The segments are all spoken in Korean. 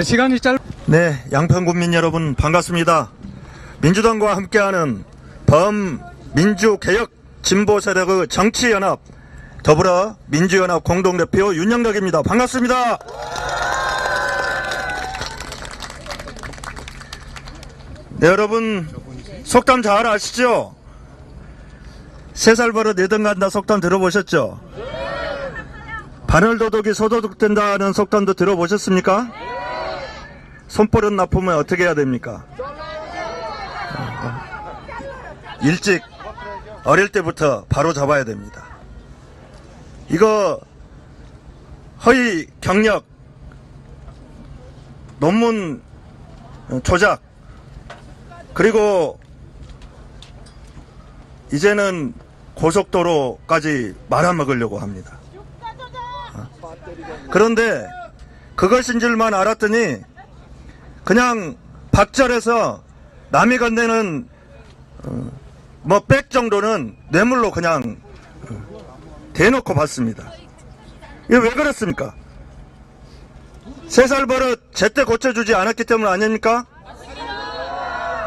시간이 네, 양평군민 여러분 반갑습니다. 민주당과 함께하는 범민주개혁 진보세력의 정치연합 더불어민주연합 공동대표 윤영덕입니다. 반갑습니다. 네, 여러분 속담 잘 아시죠? 3살 버릇 4등 간다 속담 들어보셨죠? 바늘도둑이 소도둑 된다는 속담도 들어보셨습니까? 손버릇 나쁘면 어떻게 해야 됩니까? 일찍 어릴 때부터 바로 잡아야 됩니다. 이거 허위 경력, 논문 조작, 그리고 이제는 고속도로까지 말아먹으려고 합니다. 그런데 그것인 줄만 알았더니 그냥 박절해서 남이 건네는 백 정도는 뇌물로 그냥 대놓고 받습니다. 이게 왜 그렇습니까? 3살 버릇 제때 고쳐주지 않았기 때문 아닙니까?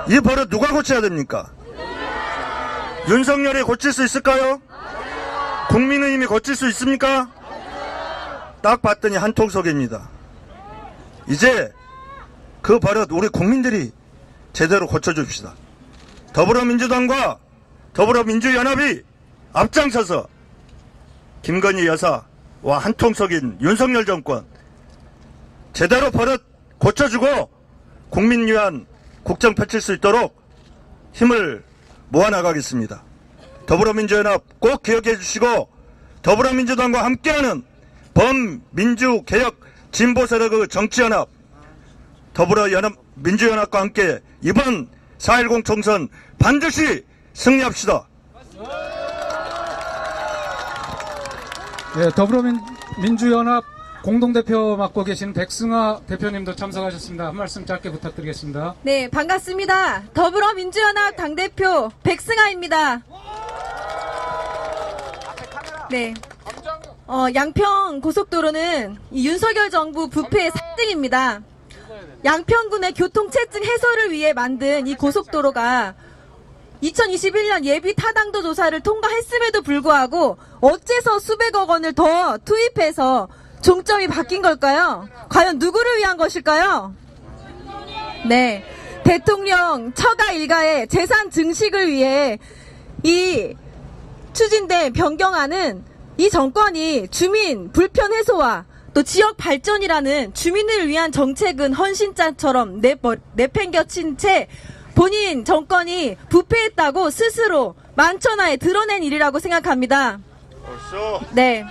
이 버릇 누가 고쳐야 됩니까? 윤석열이 고칠 수 있을까요? 국민의힘이 고칠 수 있습니까? 딱 봤더니 한통속입니다. 이제 그 버릇 우리 국민들이 제대로 고쳐줍시다. 더불어민주당과 더불어민주연합이 앞장서서 김건희 여사와 한통속인 윤석열 정권 제대로 버릇 고쳐주고 국민 위한 국정 펼칠 수 있도록 힘을 모아나가겠습니다. 더불어민주연합 꼭 기억해 주시고 더불어민주당과 함께하는 범민주개혁 진보세력의 정치연합 더불어민주연합과 함께 이번 4.10 총선 반드시 승리합시다. 네, 더불어민주연합 공동대표 맡고 계신 백승아 대표님도 참석하셨습니다. 한 말씀 짧게 부탁드리겠습니다. 네, 반갑습니다. 더불어민주연합 당대표 백승아입니다. 네. 양평 고속도로는 이 윤석열 정부 부패의 상징입니다. 양평군의 교통체증 해소를 위해 만든 이 고속도로가 2021년 예비 타당도 조사를 통과했음에도 불구하고 어째서 수백억 원을 더 투입해서 종점이 바뀐 걸까요? 과연 누구를 위한 것일까요? 네, 대통령 처가 일가의 재산 증식을 위해 이 추진된 변경안은 이 정권이 주민 불편 해소와 또 지역 발전이라는 주민을 위한 정책은 헌신자처럼 내팽겨친 채 본인 정권이 부패했다고 스스로 만천하에 드러낸 일이라고 생각합니다. 네.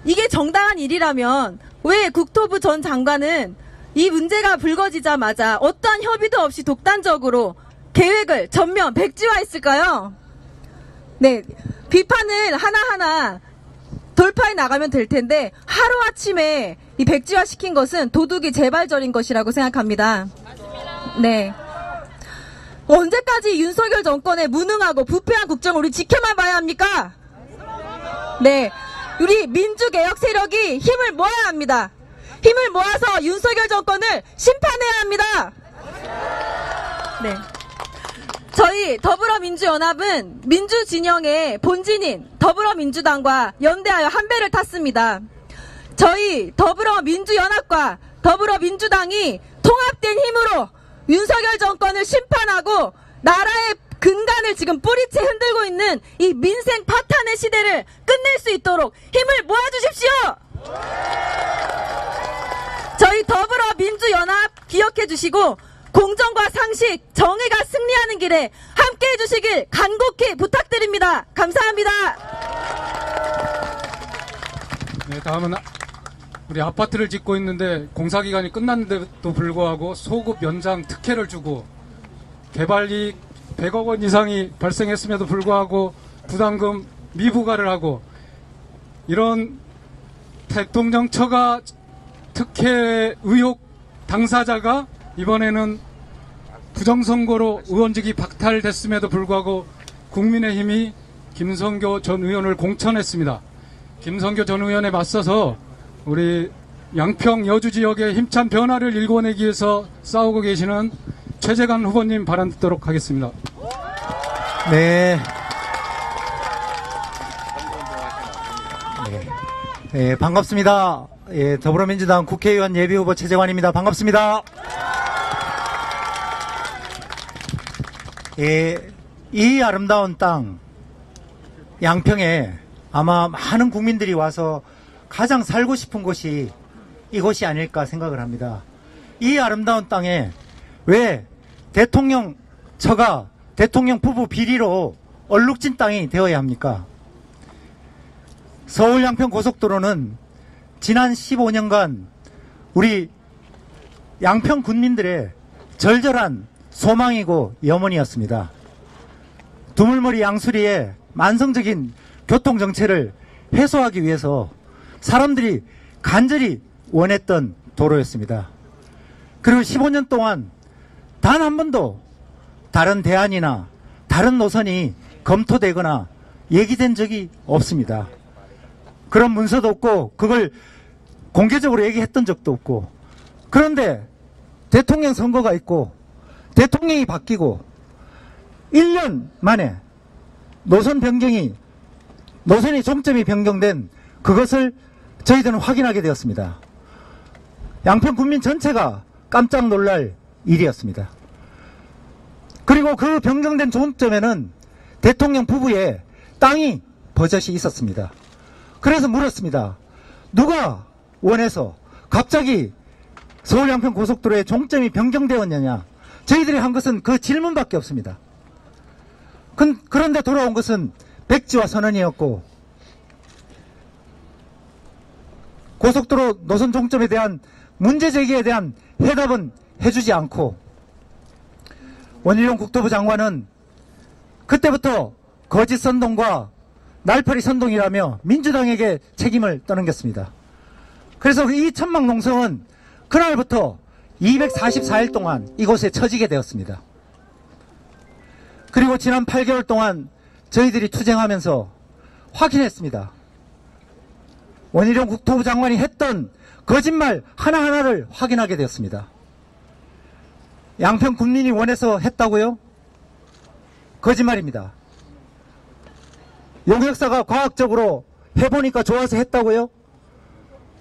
이게 정당한 일이라면 왜 국토부 전 장관은 이 문제가 불거지자마자 어떠한 협의도 없이 독단적으로 계획을 전면 백지화했을까요? 네, 비판을 하나하나 돌파해 나가면 될 텐데 하루아침에 이 백지화 시킨 것은 도둑이 재발절인 것이라고 생각합니다. 네. 언제까지 윤석열 정권의 무능하고 부패한 국정을 우리 지켜만 봐야 합니까? 네. 우리 민주개혁 세력이 힘을 모아야 합니다. 힘을 모아서 윤석열 정권을 심판해야 합니다. 네. 저희 더불어민주연합은 민주진영의 본진인 더불어민주당과 연대하여 한 배를 탔습니다. 저희 더불어민주연합과 더불어민주당이 통합된 힘으로 윤석열 정권을 심판하고 나라의 근간을 지금 뿌리채 흔들고 있는 이 민생 파탄의 시대를 끝낼 수 있도록 힘을 모아주십시오. 저희 더불어민주연합 기억해 주시고 공정과 상식, 정의가 승리하는 길에 함께해 주시길 간곡히 부탁드립니다. 감사합니다. 네, 다음은 우리 아파트를 짓고 있는데 공사기간이 끝났는데도 불구하고 소급 연장 특혜를 주고 개발이익 100억 원 이상이 발생했음에도 불구하고 부담금 미부과를 하고 이런 대통령 처가 특혜 의혹 당사자가 이번에는 부정선거로 의원직이 박탈됐음에도 불구하고 국민의힘이 김성교 전 의원을 공천했습니다. 김성교 전 의원에 맞서서 우리 양평 여주 지역의 힘찬 변화를 일궈내기 위해서 싸우고 계시는 최재관 후보님 발언 듣도록 하겠습니다. 네. 네, 반갑습니다. 예, 더불어민주당 국회의원 예비후보 최재관입니다. 반갑습니다. 예, 이 아름다운 땅, 양평에 아마 많은 국민들이 와서 가장 살고 싶은 곳이 이곳이 아닐까 생각을 합니다. 이 아름다운 땅에 왜 대통령 처가 대통령 부부 비리로 얼룩진 땅이 되어야 합니까? 서울 양평 고속도로는 지난 15년간 우리 양평 군민들의 절절한 소망이고 염원이었습니다. 두물머리 양수리의 만성적인 교통정체를 해소하기 위해서 사람들이 간절히 원했던 도로였습니다. 그리고 15년 동안 단 한 번도 다른 대안이나 다른 노선이 검토되거나 얘기된 적이 없습니다. 그런 문서도 없고 그걸 공개적으로 얘기했던 적도 없고, 그런데 대통령 선거가 있고 대통령이 바뀌고 1년 만에 노선이 종점이 변경된 그것을 저희들은 확인하게 되었습니다. 양평 국민 전체가 깜짝 놀랄 일이었습니다. 그리고 그 변경된 종점에는 대통령 부부의 땅이 버젓이 있었습니다. 그래서 물었습니다. 누가 원해서 갑자기 서울 양평 고속도로의 종점이 변경되었느냐. 저희들이 한 것은 그 질문밖에 없습니다. 그런데 돌아온 것은 백지와 선언이었고, 고속도로 노선 종점에 대한 문제 제기에 대한 해답은 해주지 않고, 원희룡 국토부 장관은 그때부터 거짓 선동과 날파리 선동이라며 민주당에게 책임을 떠넘겼습니다. 그래서 이 천막 농성은 그날부터 244일 동안 이곳에 처지게 되었습니다. 그리고 지난 8개월 동안 저희들이 투쟁하면서 확인했습니다. 원희룡 국토부 장관이 했던 거짓말 하나하나를 확인하게 되었습니다. 양평 국민이 원해서 했다고요? 거짓말입니다. 용역사가 과학적으로 해보니까 좋아서 했다고요?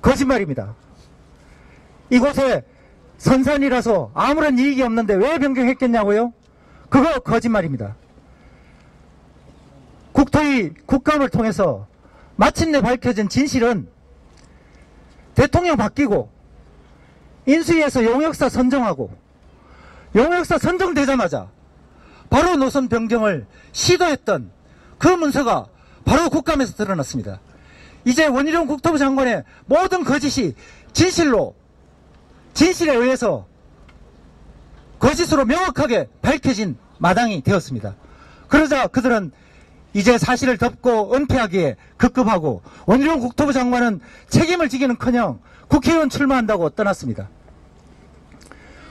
거짓말입니다. 이곳에 선산이라서 아무런 이익이 없는데 왜 변경했겠냐고요? 그거 거짓말입니다. 국토위 국감을 통해서 마침내 밝혀진 진실은 대통령 바뀌고 인수위에서 용역사 선정하고 용역사 선정되자마자 바로 노선 변경을 시도했던 그 문서가 바로 국감에서 드러났습니다. 이제 원희룡 국토부 장관의 모든 거짓이 진실에 의해서 거짓으로 명확하게 밝혀진 마당이 되었습니다. 그러자 그들은 이제 사실을 덮고 은폐하기에 급급하고 원희룡 국토부 장관은 책임을 지기는커녕 국회의원 출마한다고 떠났습니다.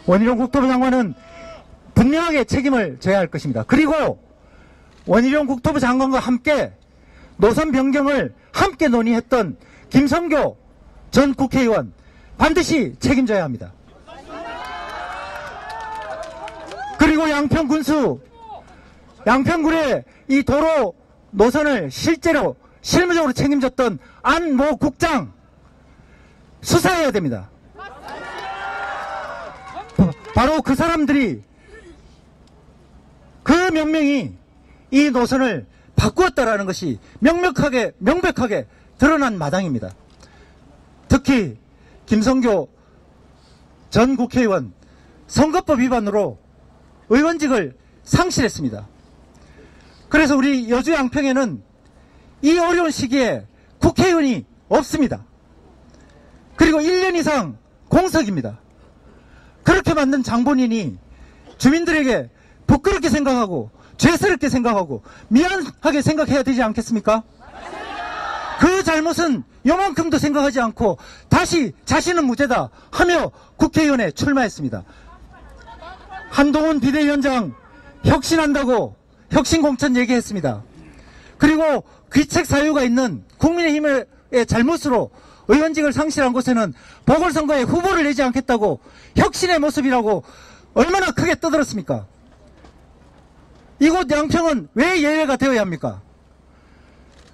원희룡 국토부 장관은 분명하게 책임을 져야 할 것입니다. 그리고 원희룡 국토부 장관과 함께 노선 변경을 함께 논의했던 김성교 전 국회의원 반드시 책임져야 합니다. 그리고 양평군의 이 도로 노선을 실무적으로 책임졌던 안 모 국장 수사해야 됩니다. 바로 그 사람들이, 그 명명이 이 노선을 바꾸었다라는 것이 명백하게 드러난 마당입니다. 특히 김성교 전 국회의원 선거법 위반으로 의원직을 상실했습니다. 그래서 우리 여주 양평에는 이 어려운 시기에 국회의원이 없습니다. 그리고 1년 이상 공석입니다. 그렇게 만든 장본인이 주민들에게 부끄럽게 생각하고 죄스럽게 생각하고 미안하게 생각해야 되지 않겠습니까? 그 잘못은 요만큼도 생각하지 않고 다시 자신은 무죄다 하며 국회의원에 출마했습니다. 한동훈 비대위원장 혁신한다고 혁신공천 얘기했습니다. 그리고 귀책 사유가 있는 국민의힘의 잘못으로 의원직을 상실한 곳에는 보궐선거에 후보를 내지 않겠다고 혁신의 모습이라고 얼마나 크게 떠들었습니까? 이곳 양평은 왜 예외가 되어야 합니까?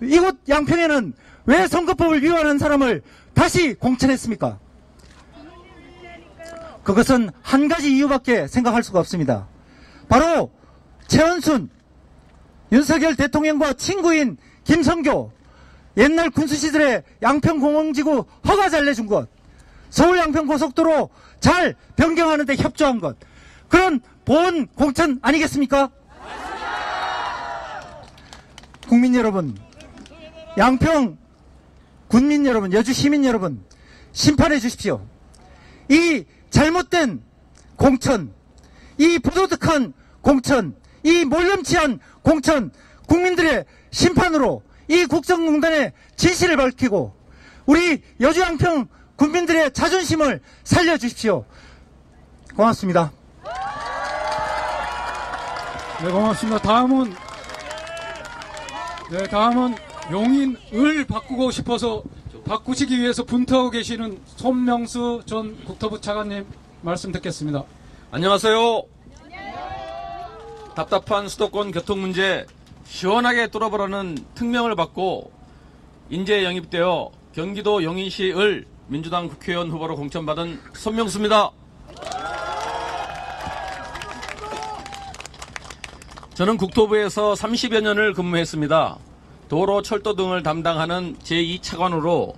이곳 양평에는 왜 선거법을 위반한 사람을 다시 공천했습니까? 그것은 한 가지 이유밖에 생각할 수가 없습니다. 바로 최원순, 윤석열 대통령과 친구인 김성교, 옛날 군수시절에 양평공항지구 허가 잘 내준 것, 서울 양평고속도로 잘 변경하는 데 협조한 것, 그런 보훈 공천 아니겠습니까? 국민 여러분, 양평 군민 여러분, 여주 시민 여러분, 심판해 주십시오. 이 잘못된 공천, 이 부도덕한 공천, 이 몰렴치한 공천, 국민들의 심판으로 이 국정농단의 진실을 밝히고 우리 여주 양평 국민들의 자존심을 살려주십시오. 고맙습니다. 네, 고맙습니다. 다음은 용인을 바꾸고 싶어서 바꾸시기 위해서 분투하고 계시는 손명수 전 국토부 차관님 말씀 듣겠습니다. 안녕하세요. 답답한 수도권 교통 문제 시원하게 뚫어보라는 특명을 받고 인재 영입되어 경기도 용인시을 민주당 국회의원 후보로 공천받은 손명수입니다. 저는 국토부에서 30여 년을 근무했습니다. 도로, 철도 등을 담당하는 제2차관으로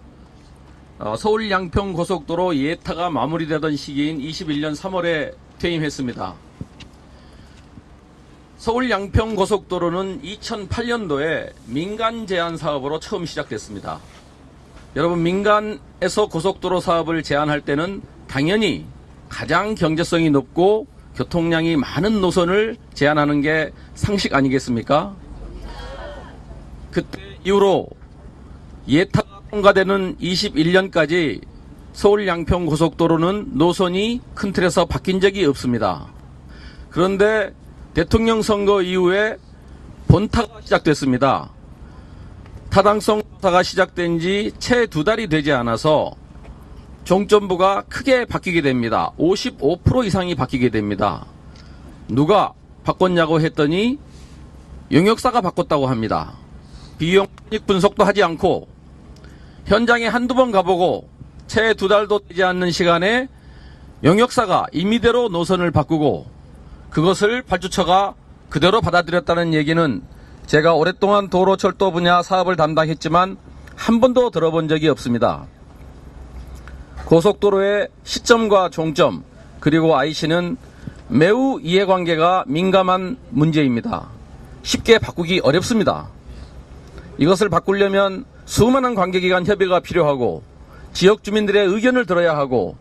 서울 양평 고속도로 예타가 마무리되던 시기인 21년 3월에 퇴임했습니다. 서울 양평 고속도로는 2008년도에 민간 제한 사업으로 처음 시작됐습니다. 여러분, 민간에서 고속도로 사업을 제한할 때는 당연히 가장 경제성이 높고 교통량이 많은 노선을 제한하는 게 상식 아니겠습니까? 그때 이후로 예타가 통과되는 21년까지 서울 양평 고속도로는 노선이 큰 틀에서 바뀐 적이 없습니다. 그런데 대통령 선거 이후에 본타가 시작됐습니다. 타당성 조사가 시작된 지 채 2달이 되지 않아서 종점부가 크게 바뀌게 됩니다. 55% 이상이 바뀌게 됩니다. 누가 바꿨냐고 했더니 용역사가 바꿨다고 합니다. 비용 분석도 하지 않고 현장에 한두 번 가보고 채 2달도 되지 않는 시간에 용역사가 임의대로 노선을 바꾸고 그것을 발주처가 그대로 받아들였다는 얘기는 제가 오랫동안 도로 철도 분야 사업을 담당했지만 한 번도 들어본 적이 없습니다. 고속도로의 시점과 종점 그리고 IC는 매우 이해관계가 민감한 문제입니다. 쉽게 바꾸기 어렵습니다. 이것을 바꾸려면 수많은 관계기관 협의가 필요하고 지역 주민들의 의견을 들어야 하고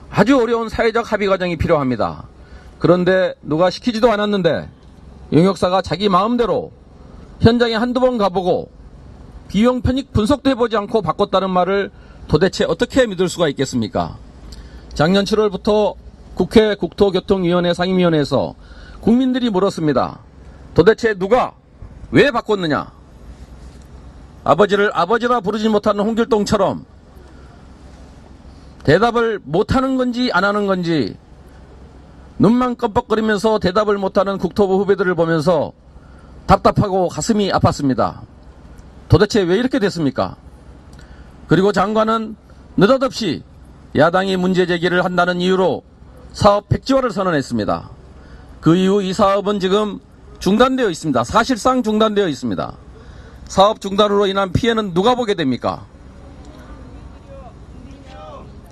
아주 어려운 사회적 합의 과정이 필요합니다. 그런데 누가 시키지도 않았는데 용역사가 자기 마음대로 현장에 한두 번 가보고 비용 편익 분석도 해보지 않고 바꿨다는 말을 도대체 어떻게 믿을 수가 있겠습니까? 작년 7월부터 국회 국토교통위원회 상임위원회에서 국민들이 물었습니다. 도대체 누가 왜 바꿨느냐? 아버지를 아버지라 부르지 못하는 홍길동처럼 대답을 못하는 건지 안 하는 건지 눈만 껌뻑거리면서 대답을 못하는 국토부 후배들을 보면서 답답하고 가슴이 아팠습니다. 도대체 왜 이렇게 됐습니까? 그리고 장관은 느닷없이 야당이 문제 제기를 한다는 이유로 사업 백지화를 선언했습니다. 그 이후 이 사업은 지금 중단되어 있습니다. 사실상 중단되어 있습니다. 사업 중단으로 인한 피해는 누가 보게 됩니까?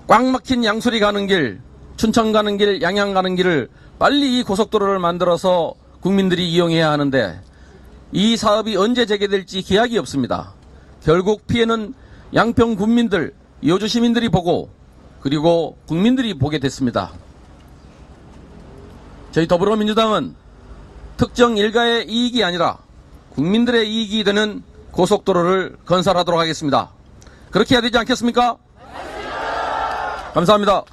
꽉 막힌 양수리 가는 길, 춘천 가는 길, 양양 가는 길을 빨리 이 고속도로를 만들어서 국민들이 이용해야 하는데 이 사업이 언제 재개될지 기약이 없습니다. 결국 피해는 양평 군민들, 여주 시민들이 보고 그리고 국민들이 보게 됐습니다. 저희 더불어민주당은 특정 일가의 이익이 아니라 국민들의 이익이 되는 고속도로를 건설하도록 하겠습니다. 그렇게 해야 되지 않겠습니까? 감사합니다.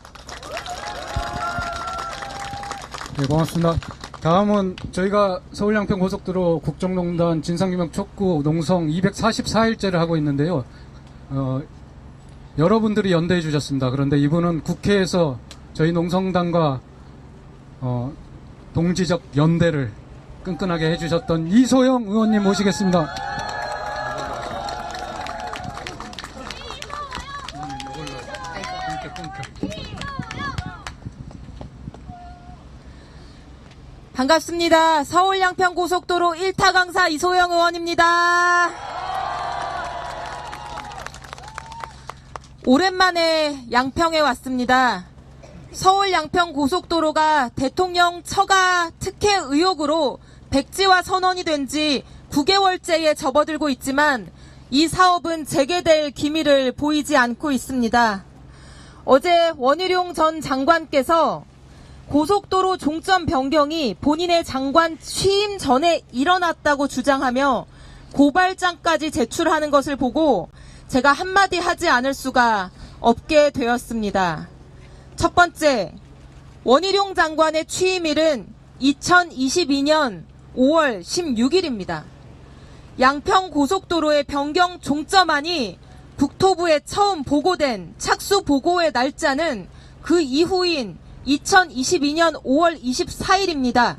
네, 고맙습니다. 다음은 저희가 서울 양평 고속도로 국정농단 진상규명 촉구 농성 244일째를 하고 있는데요. 여러분들이 연대해 주셨습니다. 그런데 이분은 국회에서 저희 농성당과 동지적 연대를 끈끈하게 해주셨던 이소영 의원님 모시겠습니다. 반갑습니다. 서울 양평고속도로 1타 강사 이소영 의원입니다. 오랜만에 양평에 왔습니다. 서울 양평고속도로가 대통령 처가 특혜 의혹으로 백지화 선언이 된 지 9개월째에 접어들고 있지만 이 사업은 재개될 기미를 보이지 않고 있습니다. 어제 원희룡 전 장관께서 고속도로 종점 변경이 본인의 장관 취임 전에 일어났다고 주장하며 고발장까지 제출하는 것을 보고 제가 한마디 하지 않을 수가 없게 되었습니다. 첫 번째, 원희룡 장관의 취임일은 2022년 5월 16일입니다. 양평 고속도로의 변경 종점안이 국토부에 처음 보고된 착수 보고의 날짜는 그 이후인 2022년 5월 24일입니다.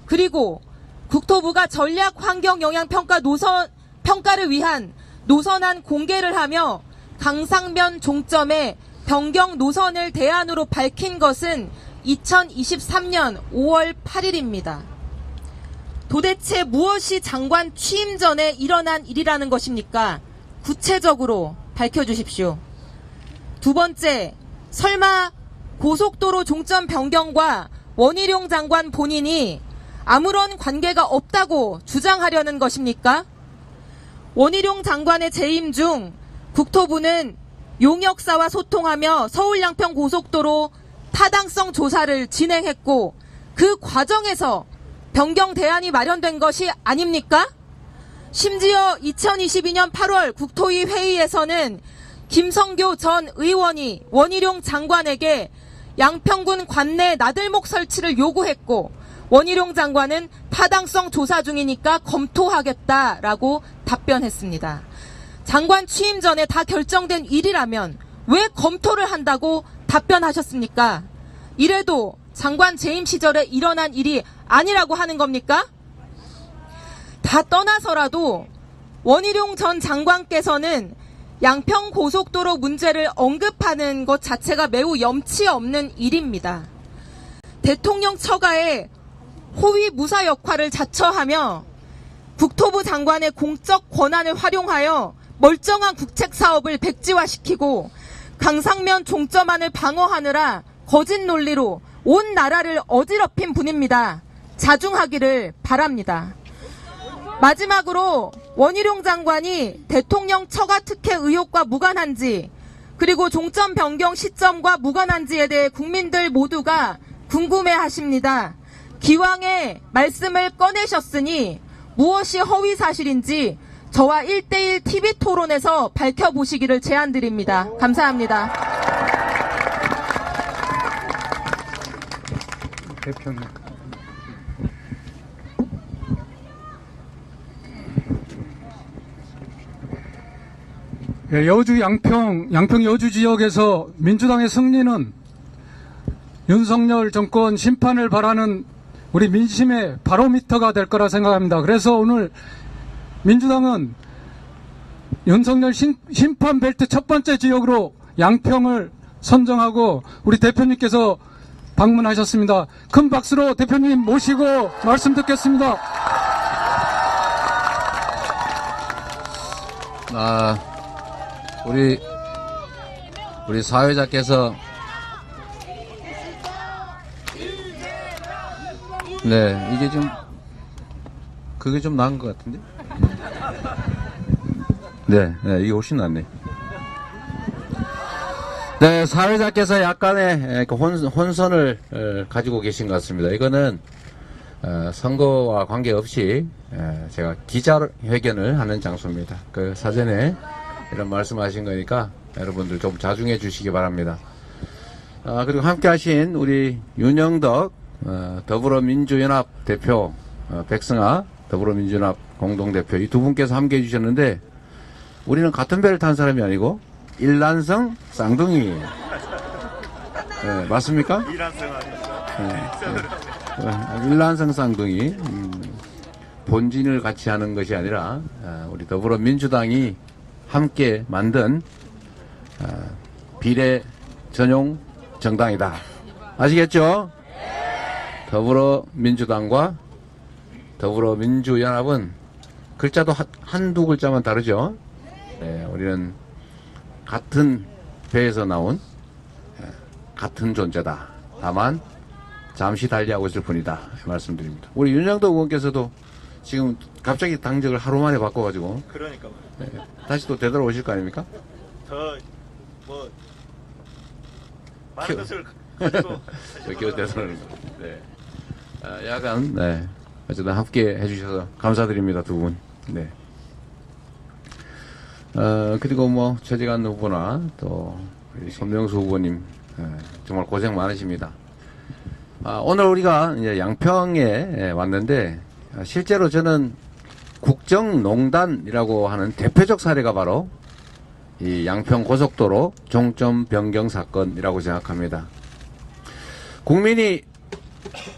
그리고 국토부가 전략 환경 영향 평가를 위한 노선안 공개를 하며 강상면 종점에 변경 노선을 대안으로 밝힌 것은 2023년 5월 8일입니다. 도대체 무엇이 장관 취임 전에 일어난 일이라는 것입니까? 구체적으로 밝혀주십시오. 두 번째, 설마 고속도로 종점 변경과 원희룡 장관 본인이 아무런 관계가 없다고 주장하려는 것입니까? 원희룡 장관의 재임 중 국토부는 용역사와 소통하며 서울 양평 고속도로 타당성 조사를 진행했고 그 과정에서 변경 대안이 마련된 것이 아닙니까? 심지어 2022년 8월 국토위 회의에서는 김성교 전 의원이 원희룡 장관에게 양평군 관내 나들목 설치를 요구했고 원희룡 장관은 타당성 조사 중이니까 검토하겠다라고 답변했습니다. 장관 취임 전에 다 결정된 일이라면 왜 검토를 한다고 답변하셨습니까? 이래도 장관 재임 시절에 일어난 일이 아니라고 하는 겁니까? 다 떠나서라도 원희룡 전 장관께서는 양평 고속도로 문제를 언급하는 것 자체가 매우 염치 없는 일입니다. 대통령 처가에 호위 무사 역할을 자처하며 국토부 장관의 공적 권한을 활용하여 멀쩡한 국책 사업을 백지화시키고 강상면 종점안을 방어하느라 거짓 논리로 온 나라를 어지럽힌 분입니다. 자중하기를 바랍니다. 마지막으로 원희룡 장관이 대통령 처가 특혜 의혹과 무관한지 그리고 종점 변경 시점과 무관한지에 대해 국민들 모두가 궁금해하십니다. 기왕에 말씀을 꺼내셨으니 무엇이 허위 사실인지 저와 1대1 TV 토론에서 밝혀보시기를 제안드립니다. 감사합니다. 대표님. 여주 양평 여주 지역에서 민주당의 승리는 윤석열 정권 심판을 바라는 우리 민심의 바로미터가 될 거라 생각합니다. 그래서 오늘 민주당은 윤석열 심판 벨트 첫 번째 지역으로 양평을 선정하고 우리 대표님께서 방문하셨습니다. 큰 박수로 대표님 모시고 말씀 듣겠습니다. 우리 사회자께서 네, 이게 좀 그게 좀 나은 것 같은데. 네, 이게 훨씬 낫네. 네, 사회자께서 약간의 혼선을 가지고 계신 것 같습니다. 이거는 선거와 관계없이 제가 기자회견을 하는 장소입니다. 그 사전에 이런 말씀하신 거니까 여러분들 좀 자중해 주시기 바랍니다. 그리고 함께 하신 우리 윤영덕 더불어민주연합 대표, 백승아 더불어민주연합 공동대표 이 두 분께서 함께 해주셨는데 우리는 같은 배를 탄 사람이 아니고 일란성 쌍둥이. 네, 맞습니까? 일란성 쌍둥이. 본진을 같이 하는 것이 아니라 우리 더불어민주당이 함께 만든 비례 전용 정당이다. 아시겠죠? 더불어민주당과 더불어민주연합은 글자도 한두 글자만 다르죠. 네, 우리는 같은 배에서 나온 같은 존재다. 다만 잠시 달리하고 있을 뿐이다. 말씀드립니다. 우리 윤영도 의원께서도 지금 갑자기 당적을 하루 만에 바꿔가지고 그러니까 네, 다시 또 되돌아오실 거 아닙니까? 더뭐 많은 것을 가지고 기호 대선을 네. 야간 네. 어쨌든 함께 해주셔서 감사드립니다. 두 분. 네. 그리고 뭐 최재관 후보나 또 우리 손명수 후보님 정말 고생 많으십니다. 오늘 우리가 이제 양평에 왔는데 실제로 저는 국정농단이라고 하는 대표적 사례가 바로 이 양평 고속도로 종점 변경 사건이라고 생각합니다. 국민이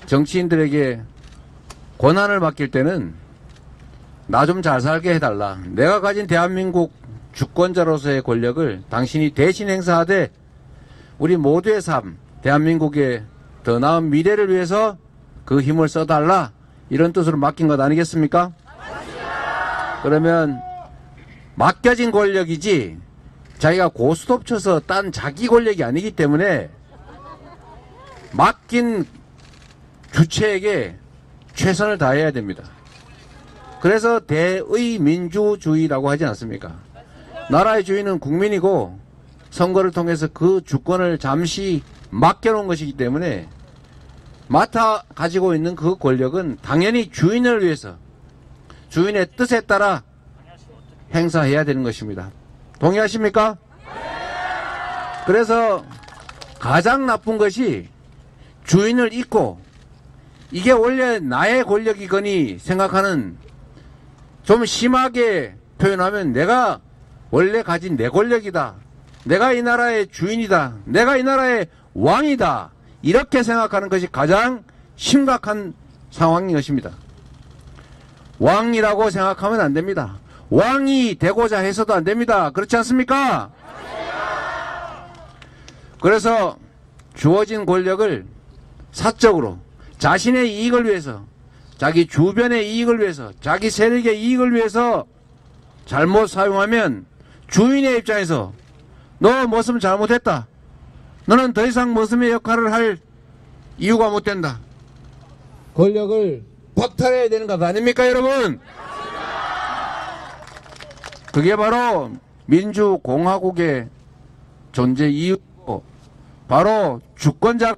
정치인들에게 권한을 맡길 때는 나 좀 잘 살게 해달라. 내가 가진 대한민국 주권자로서의 권력을 당신이 대신 행사하되 우리 모두의 삶, 대한민국의 더 나은 미래를 위해서 그 힘을 써달라. 이런 뜻으로 맡긴 것 아니겠습니까? 그러면 맡겨진 권력이지 자기가 고스톱 쳐서 딴 자기 권력이 아니기 때문에 맡긴 주체에게 최선을 다해야 됩니다. 그래서 대의민주주의라고 하지 않습니까? 나라의 주인은 국민이고 선거를 통해서 그 주권을 잠시 맡겨놓은 것이기 때문에 맡아 가지고 있는 그 권력은 당연히 주인을 위해서 주인의 뜻에 따라 행사해야 되는 것입니다. 동의하십니까? 그래서 가장 나쁜 것이 주인을 잊고 이게 원래 나의 권력이거니 생각하는, 좀 심하게 표현하면 내가 원래 가진 내 권력이다, 내가 이 나라의 주인이다, 내가 이 나라의 왕이다, 이렇게 생각하는 것이 가장 심각한 상황인 것입니다. 왕이라고 생각하면 안 됩니다. 왕이 되고자 해서도 안 됩니다. 그렇지 않습니까? 그래서 주어진 권력을 사적으로 자신의 이익을 위해서, 자기 주변의 이익을 위해서, 자기 세력의 이익을 위해서 잘못 사용하면 주인의 입장에서 너 무슨 잘못했다, 너는 더 이상 무슨의 역할을 할 이유가 못 된다, 권력을 박탈해야 되는 것 아닙니까, 여러분? 그게 바로 민주공화국의 존재 이유고, 바로 주권자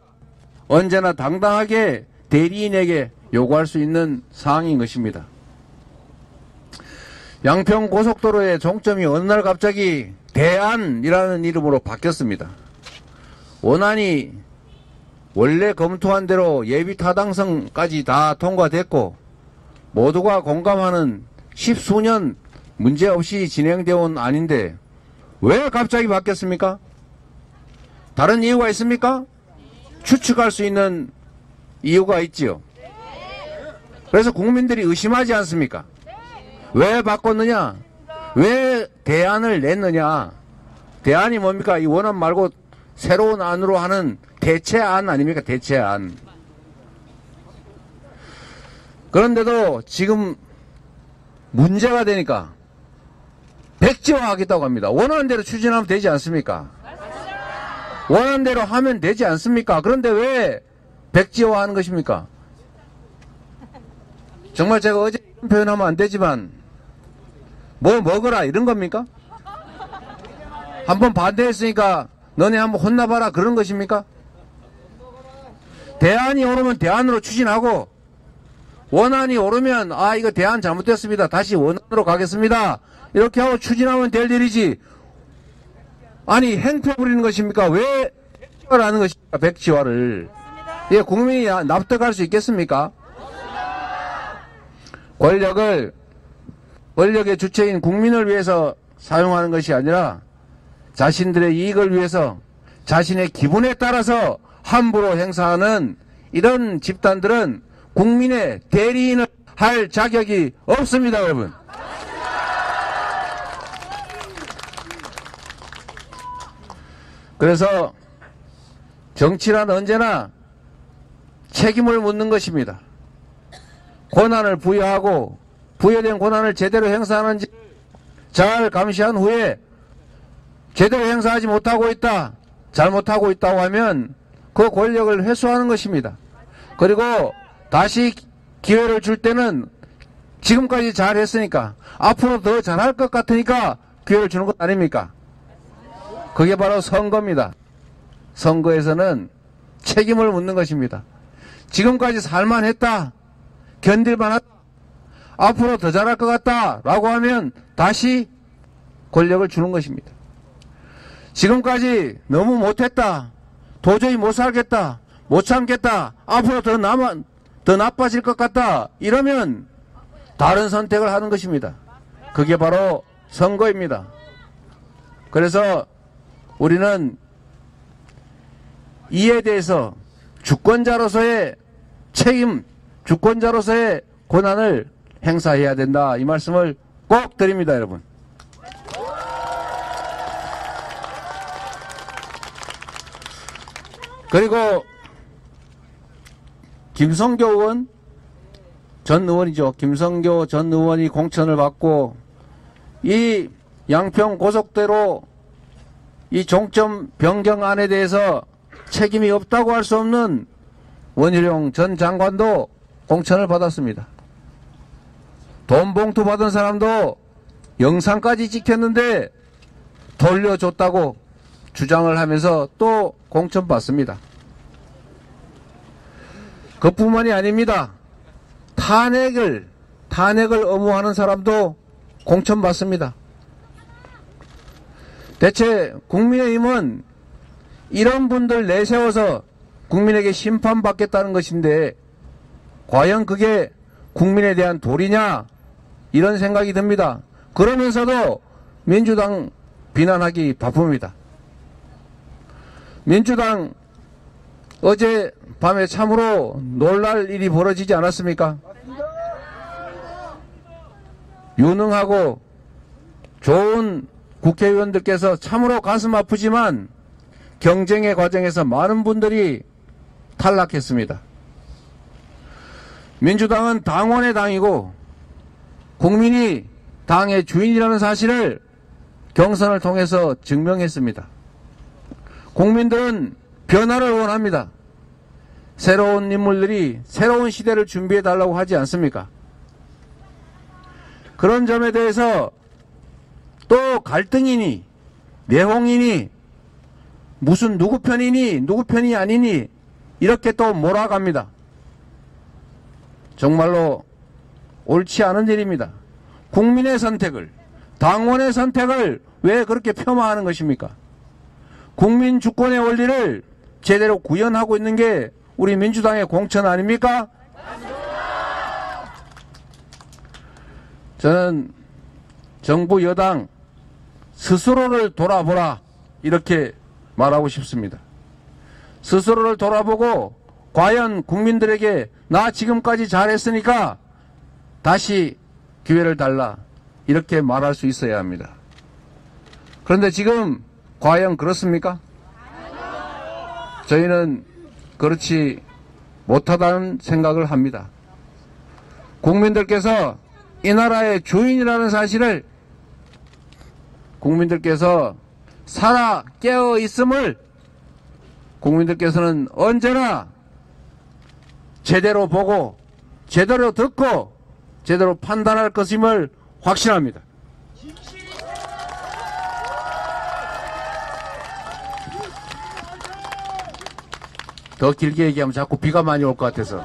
언제나 당당하게 대리인에게 요구할 수 있는 사항인 것입니다. 양평 고속도로의 종점이 어느 날 갑자기 대안이라는 이름으로 바뀌었습니다. 원안이 원래 검토한 대로 예비 타당성까지 다 통과됐고 모두가 공감하는 십수년 문제없이 진행되어 온 안인데 왜 갑자기 바뀌었습니까? 다른 이유가 있습니까? 추측할 수 있는 이유가 있지요. 그래서 국민들이 의심하지 않습니까? 왜 바꿨느냐? 왜 대안을 냈느냐? 대안이 뭡니까? 이 원안 말고 새로운 안으로 하는 대체안 아닙니까? 대체안. 그런데도 지금 문제가 되니까 백지화하겠다고 합니다. 원하는 대로 추진하면 되지 않습니까? 원하는 대로 하면 되지 않습니까? 그런데 왜 백지화하는 것입니까? 정말 제가 어제 이런 표현하면 안 되지만 뭐 먹어라 이런 겁니까? 한번 반대했으니까 너네 한번 혼나봐라 그런 것입니까? 대안이 오르면 대안으로 추진하고 원안이 오르면 아 이거 대안 잘못됐습니다, 다시 원안으로 가겠습니다, 이렇게 하고 추진하면 될 일이지, 아니 행패 부리는 것입니까? 왜 백지화를 하는 것입니까? 백지화를. 예, 국민이 납득할 수 있겠습니까? 권력의 주체인 국민을 위해서 사용하는 것이 아니라 자신들의 이익을 위해서 자신의 기분에 따라서 함부로 행사하는 이런 집단들은 국민의 대리인을 할 자격이 없습니다, 여러분. 그래서 정치란 언제나 책임을 묻는 것입니다. 권한을 부여하고 부여된 권한을 제대로 행사하는지 잘 감시한 후에 제대로 행사하지 못하고 있다, 잘못하고 있다고 하면 그 권력을 회수하는 것입니다. 그리고 다시 기회를 줄 때는 지금까지 잘했으니까 앞으로 더 잘할 것 같으니까 기회를 주는 것 아닙니까? 그게 바로 선거입니다. 선거에서는 책임을 묻는 것입니다. 지금까지 살만했다, 견딜만하다, 앞으로 더 잘할 것 같다 라고 하면 다시 권력을 주는 것입니다. 지금까지 너무 못했다, 도저히 못 살겠다, 못 참겠다, 앞으로 더 나빠질 것 같다 이러면 다른 선택을 하는 것입니다. 그게 바로 선거입니다. 그래서 우리는 이에 대해서 주권자로서의 책임, 주권자로서의 권한을 행사해야 된다, 이 말씀을 꼭 드립니다, 여러분. 그리고 김성교 의원 전 의원이죠. 김성교 전 의원이 공천을 받고 이 양평 고속도로 이 종점 변경안에 대해서 책임이 없다고 할 수 없는 원희룡 전 장관도 공천을 받았습니다. 돈 봉투 받은 사람도 영상까지 찍혔는데 돌려줬다고 주장을 하면서 또 공천받습니다. 그뿐만이 아닙니다. 탄핵을 엄호하는 사람도 공천받습니다. 대체 국민의힘은 이런 분들 내세워서 국민에게 심판받겠다는 것인데 과연 그게 국민에 대한 도리냐, 이런 생각이 듭니다. 그러면서도 민주당 비난하기 바쁩니다. 민주당 어제 밤에 참으로 놀랄 일이 벌어지지 않았습니까? 유능하고 좋은 국회의원들께서 참으로 가슴 아프지만 경쟁의 과정에서 많은 분들이 탈락했습니다. 민주당은 당원의 당이고 국민이 당의 주인이라는 사실을 경선을 통해서 증명했습니다. 국민들은 변화를 원합니다. 새로운 인물들이 새로운 시대를 준비해달라고 하지 않습니까? 그런 점에 대해서 또 갈등이니 내홍이니 무슨 누구 편이니 누구 편이 아니니 이렇게 또 몰아갑니다. 정말로 옳지 않은 일입니다. 국민의 선택을, 당원의 선택을 왜 그렇게 폄하하는 것입니까? 국민 주권의 원리를 제대로 구현하고 있는 게 우리 민주당의 공천 아닙니까? 저는 정부 여당 스스로를 돌아보라, 이렇게 말하고 싶습니다. 스스로를 돌아보고 과연 국민들에게 나 지금까지 잘했으니까 다시 기회를 달라, 이렇게 말할 수 있어야 합니다. 그런데 지금 과연 그렇습니까? 저희는 그렇지 못하다는 생각을 합니다. 국민들께서 이 나라의 주인이라는 사실을, 국민들께서 살아 깨어 있음을 국민들께서는 언제나 제대로 보고 제대로 듣고 제대로 판단할 것임을 확신합니다. 더 길게 얘기하면 자꾸 비가 많이 올 것 같아서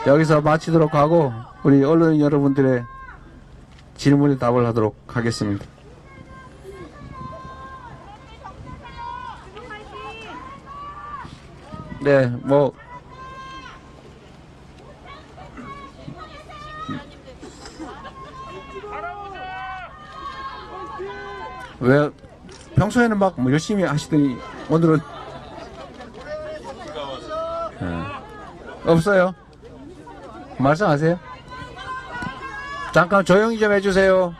여기서 마치도록 하고 우리 언론인 여러분들의 질문에 답을 하도록 하겠습니다. 네, 왜 평소에는 막 뭐 열심히 하시더니 오늘은 없어요? 말씀하세요. 잠깐 조용히 좀 해주세요.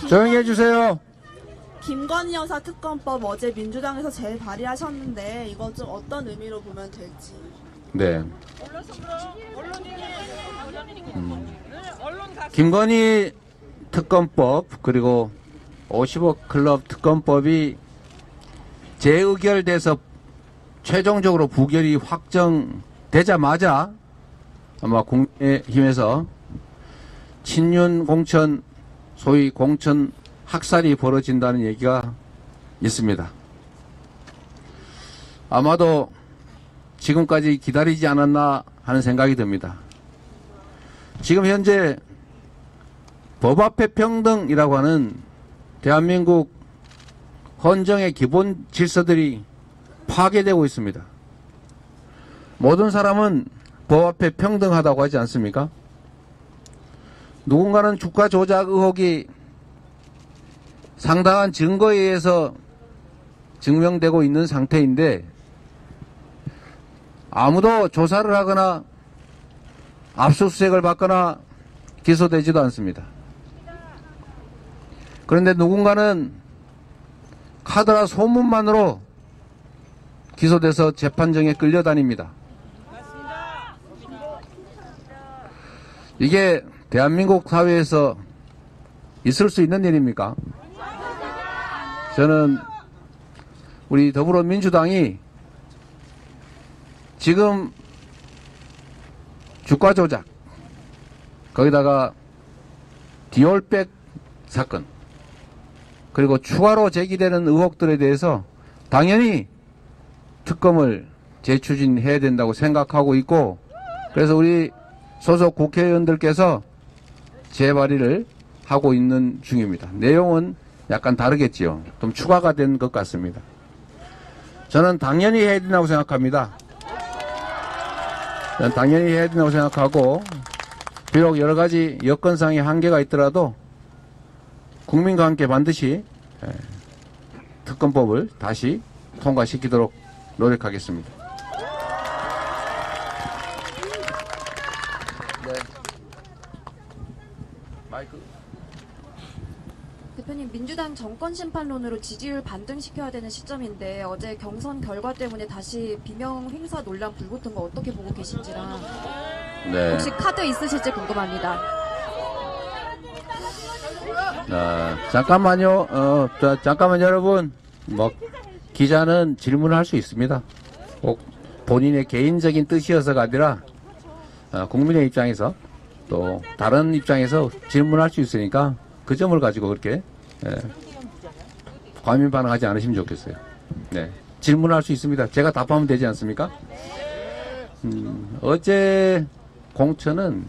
조용히 해주세요. 김건희 여사 특검법 어제 민주당에서 제일 발의하셨는데 이거 좀 어떤 의미로 보면 될지. 네. 김건희 특검법 그리고 50억 클럽 특검법이 재의결돼서 최종적으로 부결이 확정되자마자 아마 국민의힘에서 친윤 공천, 소위 공천 학살이 벌어진다는 얘기가 있습니다. 아마도 지금까지 기다리지 않았나 하는 생각이 듭니다. 지금 현재 법 앞에 평등이라고 하는 대한민국 헌정의 기본 질서들이 파괴되고 있습니다. 모든 사람은 법 앞에 평등하다고 하지 않습니까? 누군가는 주가 조작 의혹이 상당한 증거에 의해서 증명되고 있는 상태인데 아무도 조사를 하거나 압수수색을 받거나 기소되지도 않습니다. 그런데 누군가는 카더라 소문만으로 기소돼서 재판정에 끌려다닙니다. 이게 대한민국 사회에서 있을 수 있는 일입니까? 저는 우리 더불어민주당이 지금 주가 조작, 거기다가 디올백 사건, 그리고 추가로 제기되는 의혹들에 대해서 당연히 특검을 재추진해야 된다고 생각하고 있고, 그래서 우리 소속 국회의원들께서 재발의를 하고 있는 중입니다. 내용은 약간 다르겠지요. 좀 추가가 된 것 같습니다. 저는 당연히 해야 된다고 생각합니다. 당연히 해야 된다고 생각하고, 비록 여러 가지 여건상의 한계가 있더라도 국민과 함께 반드시 특검법을 다시 통과시키도록 노력하겠습니다. 네. 마이크. 대표님, 민주당 정권 심판론으로 지지율 반등시켜야 되는 시점인데 어제 경선 결과 때문에 다시 비명 행사 논란 불붙은 거 어떻게 보고 계신지랑 네. 혹시 카드 있으실지 궁금합니다. 잠깐만요. 잠깐만 여러분. 뭐 기자는 질문을 할 수 있습니다. 꼭 본인의 개인적인 뜻이어서가 아니라 국민의 입장에서 또 다른 입장에서 질문할 수 있으니까 그 점을 가지고 그렇게 과민 반응하지 않으시면 좋겠어요. 네, 질문할 수 있습니다. 제가 답하면 되지 않습니까? 어제 공천은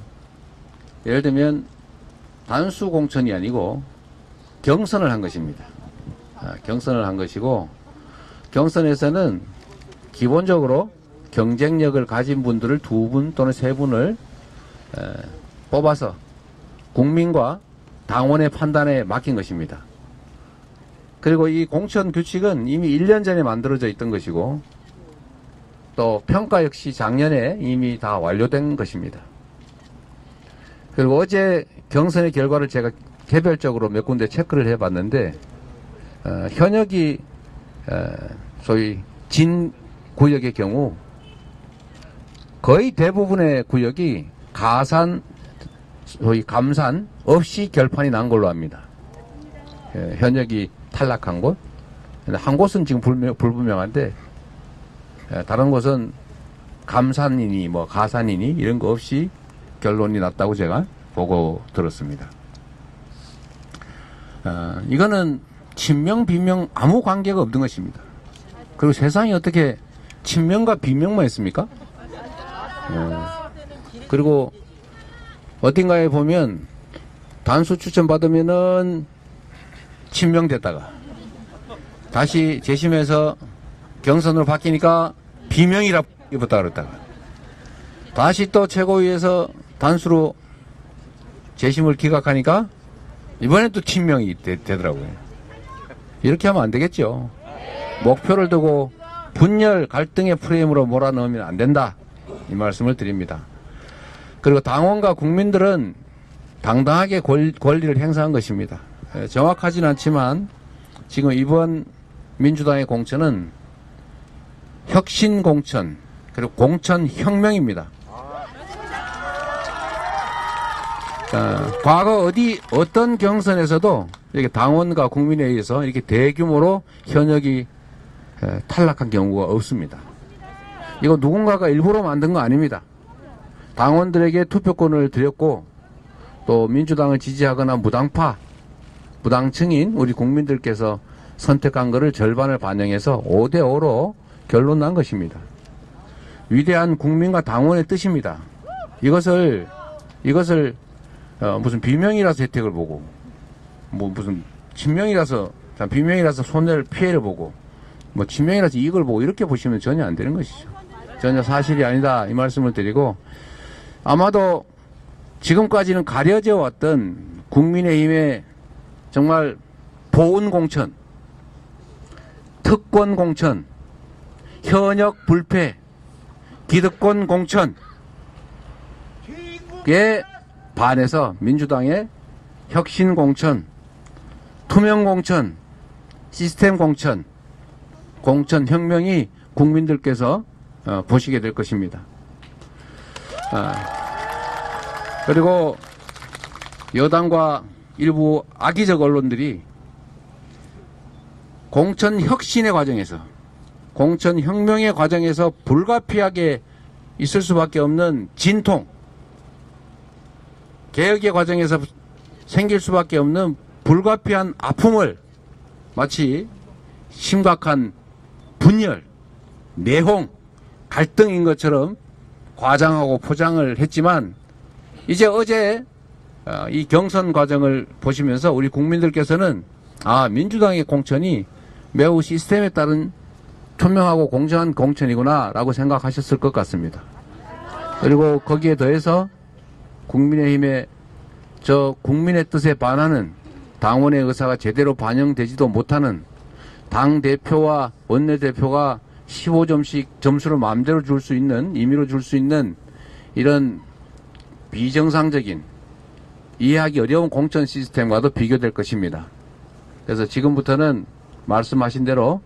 예를 들면 단수 공천이 아니고 경선을 한 것입니다. 경선을 한 것이고, 경선에서는 기본적으로 경쟁력을 가진 분들을 2분 또는 3분을 뽑아서 국민과 당원의 판단에 맡긴 것입니다. 그리고 이 공천 규칙은 이미 1년 전에 만들어져 있던 것이고, 또 평가 역시 작년에 이미 다 완료된 것입니다. 그리고 어제 경선의 결과를 제가 개별적으로 몇 군데 체크를 해봤는데, 현역이 소위 진 구역의 경우 거의 대부분의 구역이 가산, 소위 감산 없이 결판이 난 걸로 합니다. 현역이 탈락한 곳, 한 곳은 지금 불분명한데 다른 곳은 감산이니 뭐 가산이니 이런 거 없이 결론이 났다고 제가 보고 들었습니다. 이거는 친명 비명 아무 관계가 없는 것입니다. 그리고 세상이 어떻게 친명과 비명만 있습니까? 그리고 어딘가에 보면 단수 추천 받으면은 친명됐다가 다시 재심해서 경선으로 바뀌니까 비명이라 입었다 그랬다가 다시 또 최고위에서 단수로 재심을 기각하니까 이번엔 또 친명이 되더라고요. 이렇게 하면 안 되겠죠. 목표를 두고 분열, 갈등의 프레임으로 몰아넣으면 안 된다. 이 말씀을 드립니다. 그리고 당원과 국민들은 당당하게 권리를 행사한 것입니다. 정확하지는 않지만 지금 이번 민주당의 공천은 혁신 공천, 그리고 공천 혁명입니다. 과거 어떤 경선에서도 이렇게 당원과 국민에 의해서 이렇게 대규모로 현역이 탈락한 경우가 없습니다. 이거 누군가가 일부러 만든 거 아닙니다. 당원들에게 투표권을 드렸고 또 민주당을 지지하거나 무당층인 우리 국민들께서 선택한 것을 절반을 반영해서 5대5로 결론 난 것입니다. 위대한 국민과 당원의 뜻입니다. 이것을 무슨 비명이라서 혜택을 보고 무슨 친명이라서 비명이라서 손해를 피해를 보고 친명이라서 이익을 보고 이렇게 보시면 전혀 안 되는 것이죠. 전혀 사실이 아니다 이 말씀을 드리고, 아마도 지금까지는 가려져 왔던 국민의힘의 정말 보훈 공천, 특권 공천, 현역 불패, 기득권 공천에 반해서 민주당의 혁신 공천, 투명 공천, 시스템 공천, 공천 혁명이 국민들께서 보시게 될 것입니다. 그리고 여당과 일부 악의적 언론들이 공천 혁신의 과정에서, 공천 혁명의 과정에서 불가피하게 있을 수밖에 없는 진통, 개혁의 과정에서 생길 수밖에 없는 불가피한 아픔을 마치 심각한 분열, 내홍, 갈등인 것처럼 과장하고 포장을 했지만, 이제 어제 이 경선 과정을 보시면서 우리 국민들께서는 민주당의 공천이 매우 시스템에 따른 투명하고 공정한 공천이구나 라고 생각하셨을 것 같습니다. 그리고 거기에 더해서 국민의힘의 국민의 뜻에 반하는 당원의 의사가 제대로 반영되지도 못하는 당대표와 원내대표가 15점씩 점수를 마음대로 줄 수 있는, 임의로 줄 수 있는 이런 비정상적인, 이해하기 어려운 공천 시스템과도 비교될 것입니다. 그래서 지금부터는 말씀하신 대로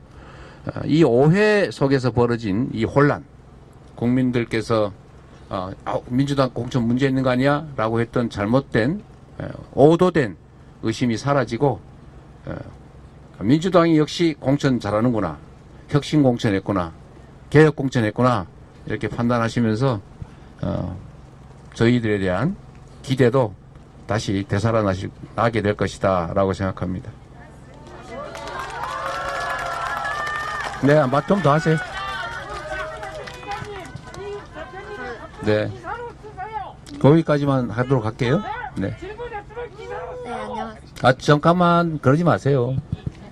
이 오해 속에서 벌어진 이 혼란, 국민들께서 민주당 공천 문제 있는 거 아니야? 라고 했던 잘못된, 오도된 의심이 사라지고, 민주당이 역시 공천 잘하는구나, 혁신 공천했구나, 개혁 공천했구나, 이렇게 판단하시면서 저희들에 대한 기대도 다시 되살아나게 될 것이다 라고 생각합니다. 네, 맛 좀 더 하세요. 네, 거기까지만 하도록 할게요. 네. 네, 안녕하세요. 잠깐만, 그러지 마세요.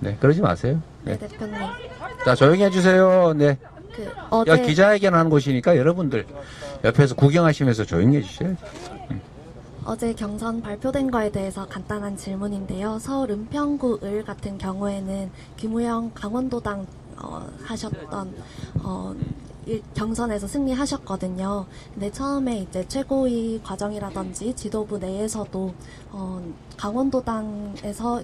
네, 그러지 마세요. 네. 네, 대표님. 자, 조용히 해주세요. 네. 어제 여기 기자회견 하는 곳이니까 여러분들 옆에서 구경하시면서 조용히 해주셔야죠. 어제 경선 발표된 거에 대해서 간단한 질문인데요. 서울 은평구 을 같은 경우에는 김우영 강원도당 하셨던 경선에서 승리하셨거든요. 근데 처음에 이제 최고위 과정이라든지 지도부 내에서도 강원도당에서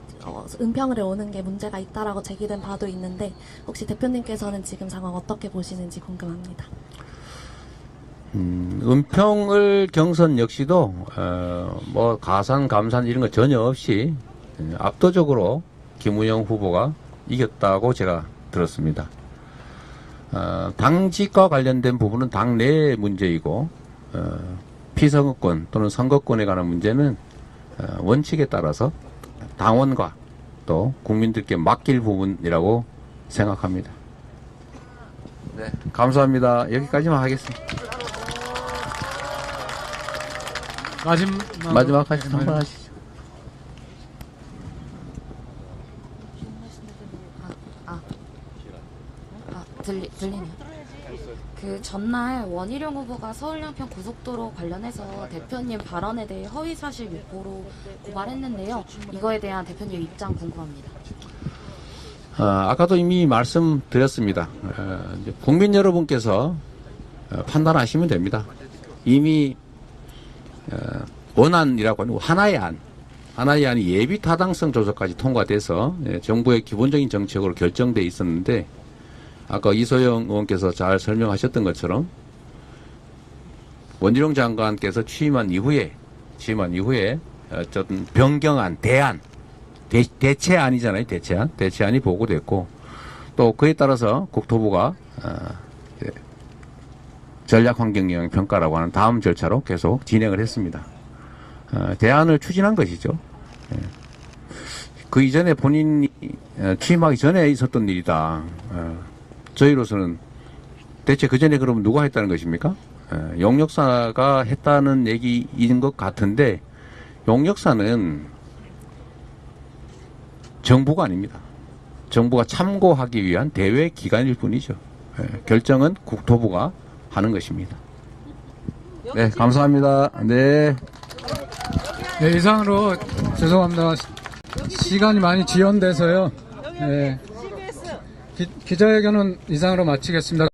은평을 오는 게 문제가 있다라고 제기된 바도 있는데, 혹시 대표님께서는 지금 상황 어떻게 보시는지 궁금합니다. 은평을 경선 역시도 가산, 감산 이런 거 전혀 없이 압도적으로 김우영 후보가 이겼다고 제가 들었습니다. 당직과 관련된 부분은 당 내 문제이고, 피선거권 또는 선거권에 관한 문제는 원칙에 따라서 당원과 또 국민들께 맡길 부분이라고 생각합니다. 네, 감사합니다. 여기까지만 하겠습니다. 마지막 한번 하시죠. 들리네요. 그 전날 원희룡 후보가 서울 양평 고속도로 관련해서 대표님 발언에 대해 허위사실 유포로 고발했는데요. 이거에 대한 대표님 입장 궁금합니다. 아까도 이미 말씀드렸습니다. 이제 국민 여러분께서 판단하시면 됩니다. 이미 원안이라고 하는 하나의 안이 예비 타당성 조사까지 통과돼서 정부의 기본적인 정책으로 결정돼 있었는데 아까 이소영 의원께서 잘 설명하셨던 것처럼 원희룡 장관께서 취임한 이후에 어쨌든 변경안, 대체안이잖아요. 대체안이 보고됐고 또 그에 따라서 국토부가 전략환경영향평가라고 하는 다음 절차로 계속 진행을 했습니다. 대안을 추진한 것이죠. 그 이전에 본인이 취임하기 전에 있었던 일이다. 저희로서는 대체 그 전에 그러면 누가 했다는 것입니까? 용역사가 했다는 얘기인 것 같은데 용역사는 정부가 아닙니다. 정부가 참고하기 위한 대외 기관일 뿐이죠. 결정은 국토부가 하는 것입니다. 네, 감사합니다. 네. 네, 이상으로 죄송합니다. 시간이 많이 지연돼서요. 네, 기자회견은 이상으로 마치겠습니다.